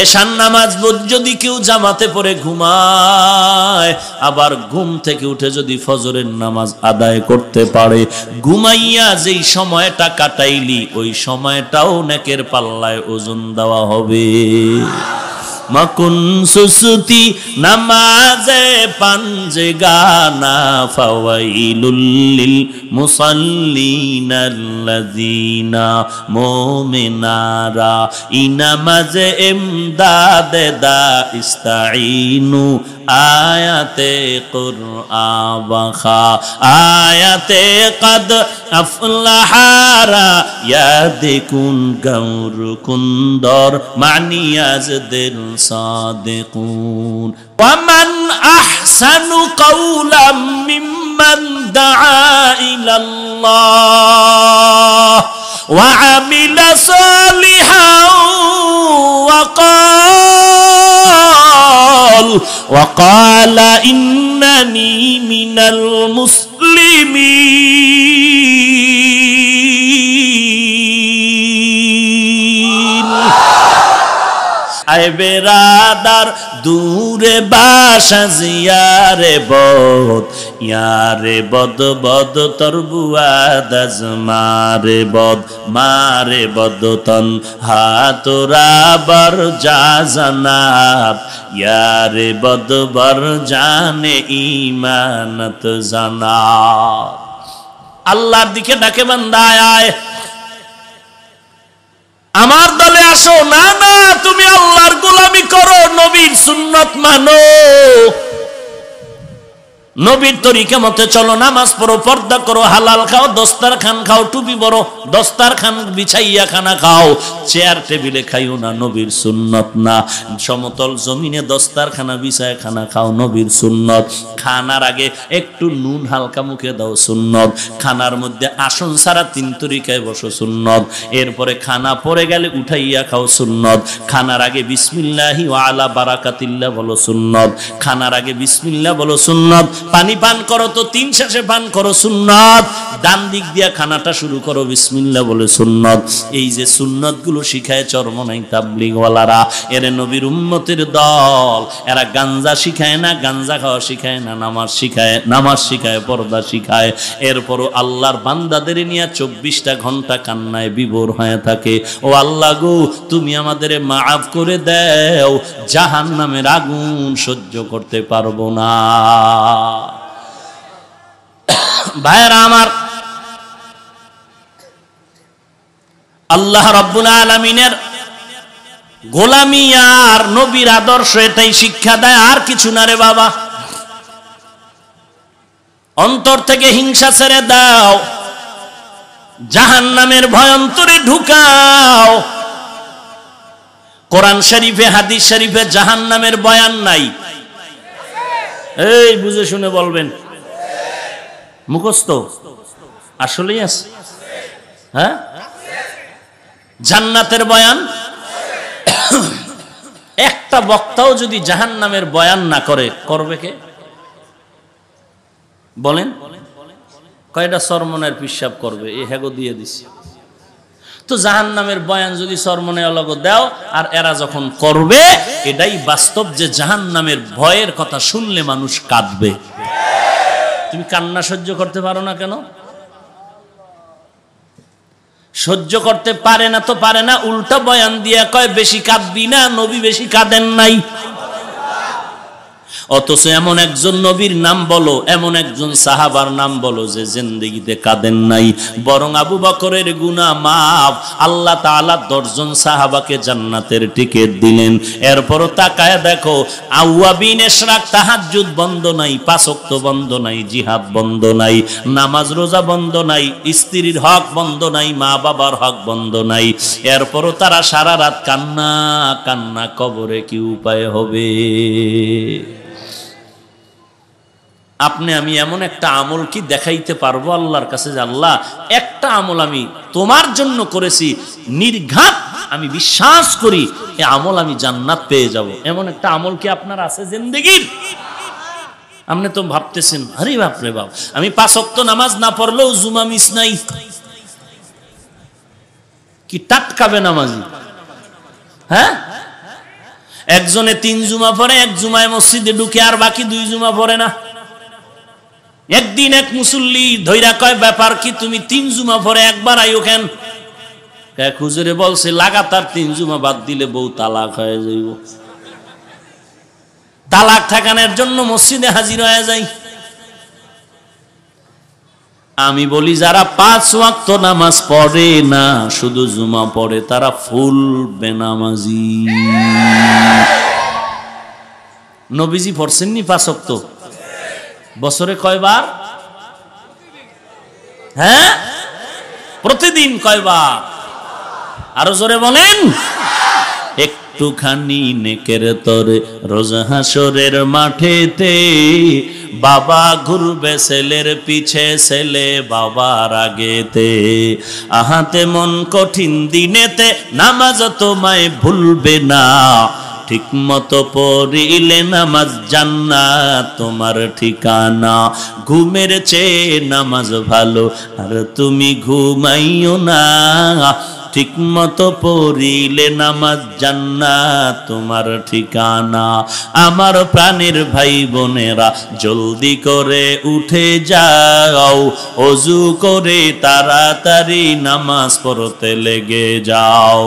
এশার নামাজ যদি কেউ জামাতে পড়ে ঘুমায়, আবার ঘুম থেকে উঠে যদি ফজরের নামাজ আদায় করতে পারে, ঘুমাইয়া যেই সময়টা কাটাইলি ওই সময়টাও নেকের পাল্লায় ওজন দেওয়া হবে। মাকুন সুসুতি নামাজে পাঞ্জে গানা ফাওয়াইলুল লিল মুসাল্লিনাল্লাযিনা মুমিনারা ইনামাজে ইমদাদে দা ইস্তাইনু আয়াতে কুরআন ওয়া আয়াতে কদ আফলাহারা ইয়াদিকুন গাউর কুন্দর মানিয়াজদের সাদিকুন ওয়া মান আহসানু কাওলাম মিম্মান দাআ ইলাল্লাহ ওয়া আমিলা সালিহান ওয়া ক্বালা ইন্নানী মিনাল মুসলিমিন। আয় বেরাদার দূরে বাসা জিয়ারে বদ, ইয়ারে বদ বদ তরবুয়াদ মারে বদ, মারে বদ তন হাতরা বর যা জানাব, ইয়ারে বদ বর জানে ইমানত জানাব। আল্লাহর দিকে ডাকে বান্দা আয় আমার দলে আসো। না না, তুমি আল্লাহর গোলামি করো, নবীর সুন্নত মানো, নবীর তরিকা মতে চলো, নামাজ পড়ো, পর্দা করো, হালাল খাও, দস্তারখান খাও, টুপি বড়, দস্তারখান বিছাইয়া খানা খাও, চেয়ার টেবিলে খাইও না, নবীর সুন্নত না। সমতল জমিনে দস্তারখানা বিছায় খানা খাও, নবীর সুন্নত। খানার আগে একটু নুন হালকা মুখে দাও, সুন্নত। খানার মধ্যে আসন ছাড়া 3 তরিকায় বসো, সুন্নত। এরপরে খানা পড়ে গেলে উঠাইয়া খাও, সুন্নত। খানার আগে বিসমিল্লাহি ওয়া আলা বারাকাতিল্লাহ বলো, সুন্নত। খানার আগে বিসমিল্লাহ বলো, সুন্নত। পানি পান করো তো 3 শেষে পান করো, সুন্নত। ডান দিক দিয়া খানাটা শুরু করো, বিসমিল্লাহ বলে, সুন্নত। এই যে সুন্নত গুলো শিখায় চরমনাই তাবলীগ ওয়ালারা, এর নবীর উম্মতের দল। এরা গাঞ্জা শিখায় না, গাঞ্জা খাওয়া শিখায় না, নামাজ শিখায়, নামাজ শিখায়, পর্দা শিখায়। এরপরও আল্লাহর বান্দাদের নিয়ে 24টা ঘন্টা কান্নায় বিভোর হয়ে থাকে। ও আল্লাহ গো, তুমি আমাদের মাফ করে দাও, জাহান্নামের আগুন সহ্য করতে পারবো না। ভাইরা আমার, আল্লাহ রাব্বুল আলামিনের গোলামি আর নবীর আদর্শ এটাই শিক্ষা দেয়, আর কিছু না রে বাবা। অন্তর থেকে হিংসা ছেড়ে দাও, জাহান্নামের ভয় অন্তরে ঢুকাও। কোরআন শরীফে, হাদিস শরীফে জাহান্নামের বয়ান নাই? এই বুঝে শুনে বলবেন, মুখস্থ আসলেই আছে? হ্যাঁ, জান্নাতের বয়ান। একটা বক্তাও যদি জাহান্নামের বয়ান না করে, করবে কে বলেন? কয়টা সরমনের পিশাব করবে, এ হেগো দিয়ে দিছি। তো জাহান্নামের বয়ান যদি সরমনে অলগ দাও, আর এরা যখন করবে, এটাই বাস্তব যে জাহান্নামের ভয়ের কথা শুনলে মানুষ কাঁদবে। তুমি কান্না সহ্য করতে পারো না কেন? সহ্য করতে পারে না তো পারে না, উল্টা বয়ান দিয়া কয় বেশি কাঁদবি না, নবী বেশি কাঁদেন নাই। অথচ এমন একজন নবীর নাম বলো, এমন একজন সাহাবার নাম বলো যে জিন্দেগিতে কাঁদেন নাই, বরং আবু বকরের গুনাহ মাফ। আল্লাহ তাআলা 10 জন সাহাবাকে জান্নাতের টিকিট দিলেন। এরপরও তাকায় দেখো, আওয়াবিন ইশরাক, তাহাজ্জুদ বন্ধ নাই, 5 ওয়াক্ত বন্ধ নাই, জিহাদ বন্ধ নাই, নামাজ রোজা বন্ধ নাই, স্ত্রীর হক বন্ধ নাই, মা বাবার হক বন্ধ নাই। এরপরও তারা সারা রাত কান্না কান্না, কবরে কি উপায় হবে? আপনি আমি এমন একটা আমল কি দেখাইতে পারবো আল্লাহর কাছে যে আল্লাহ, একটা আমল আমি তোমার জন্য করেছি, নির্ঘাত আমি বিশ্বাস করি এই আমল আমি জান্নাত পেয়ে যাব, এমন একটা আমল কি আপনার আছে জিন্দেগির? আপনি তো ভাবতেছেন, আরে বাপ রে বাপ, আমি 5 ওয়াক্ত নামাজ না পড়লেও জুমা মিস নাই, কি টাটকাবে নামাজি? হ্যাঁ, একজনে 3 জুমা পড়ে, এক জুমায় মসজিদে ঢুকে আর বাকি 2 জুমা পড়ে না। একদিন এক মুসল্লি ধইরা কয়, ব্যাপার কি, তুমি 3 জুমা পড়ে একবার আইও কেন? এক হুজুরে বলছে, লাগাতার 3 জুমা বাদ দিলে বউ তালাক হয়ে যাইব, তালাক ঠেকানোর জন্য মসজিদে হাজির হয়ে যাই। আমি বলি, যারা 5 ওয়াক্ত নামাজ পড়ে না, শুধু জুমা পড়ে, তারা ফুল বেনামাজি। নবীজি পড়ছেননি 5 ওয়াক্ত? বছরে কয়বার? হ্যাঁ, প্রতিদিন কয়বার? আরো জোরে বলেন। একটুখানি নেকের তরে রোজ হাসরের মাঠেতে, বাবা ঘুরবে ছেলের পিছে, ছেলে বাবার আগেতে। আহাতে মন কঠিন দিনেতে, নামাজ তোমায় ভুলবে না, ঠিক মতো পড়িলে নামাজ জান্নাত তোমার ঠিকানা। ঘুমের চেয়ে নামাজ ভালো, আর তুমি ঘুমাইও না, ঠিক মতো পড়িলে নামাজ জান্নাত তোমার ঠিকানা। আমার প্রাণের ভাই বোনেরা, জলদি করে উঠে যাও, ওযু করে তাড়াতাড়ি নামাজ পড়তে লেগে যাও।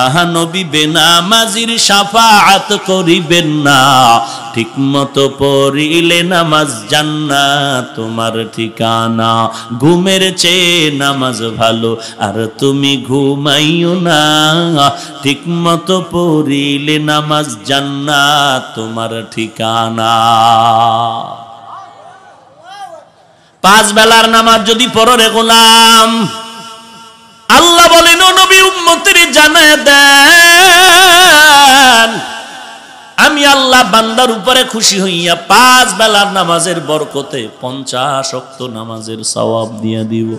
আহা নবী বেনামাজির শাফাআত করিবেন না, ঠিক মতো পড়িলে নামাজ জান্নাত তোমার ঠিকানা। ঘুমের চেয়ে নামাজ ভালো, আর তুমি ঘুমাইও না, ঠিক মতো পড়িলে নামাজ জান্নাত তোমার ঠিকানা। 5 বেলার নামাজ যদি পড়ো রে গোলাম, আল্লাহ বলেন, ও নবী উম্মতের জানায় দেন, আমি আল্লাহ বান্দার উপরে খুশি হইয়া 5 বেলার নামাজের বরকতে 50 ওয়াক্ত নামাজের সওয়াব দিয়ে দিব।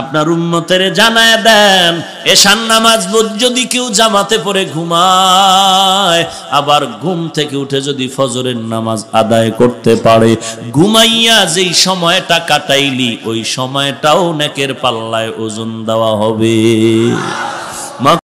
আপনার উম্মতের জানায় দেন, এশার নামাজ যদি কেউ জামাতে পড়ে ঘুমায়, আবার ঘুম থেকে উঠে যদি ফজরের নামাজ আদায় করতে পারে, ঘুমাইয়া যেই সময়টা কাটাইলি, ওই সময়টাও নেকের পাল্লায় ওজন দেওয়া হবে।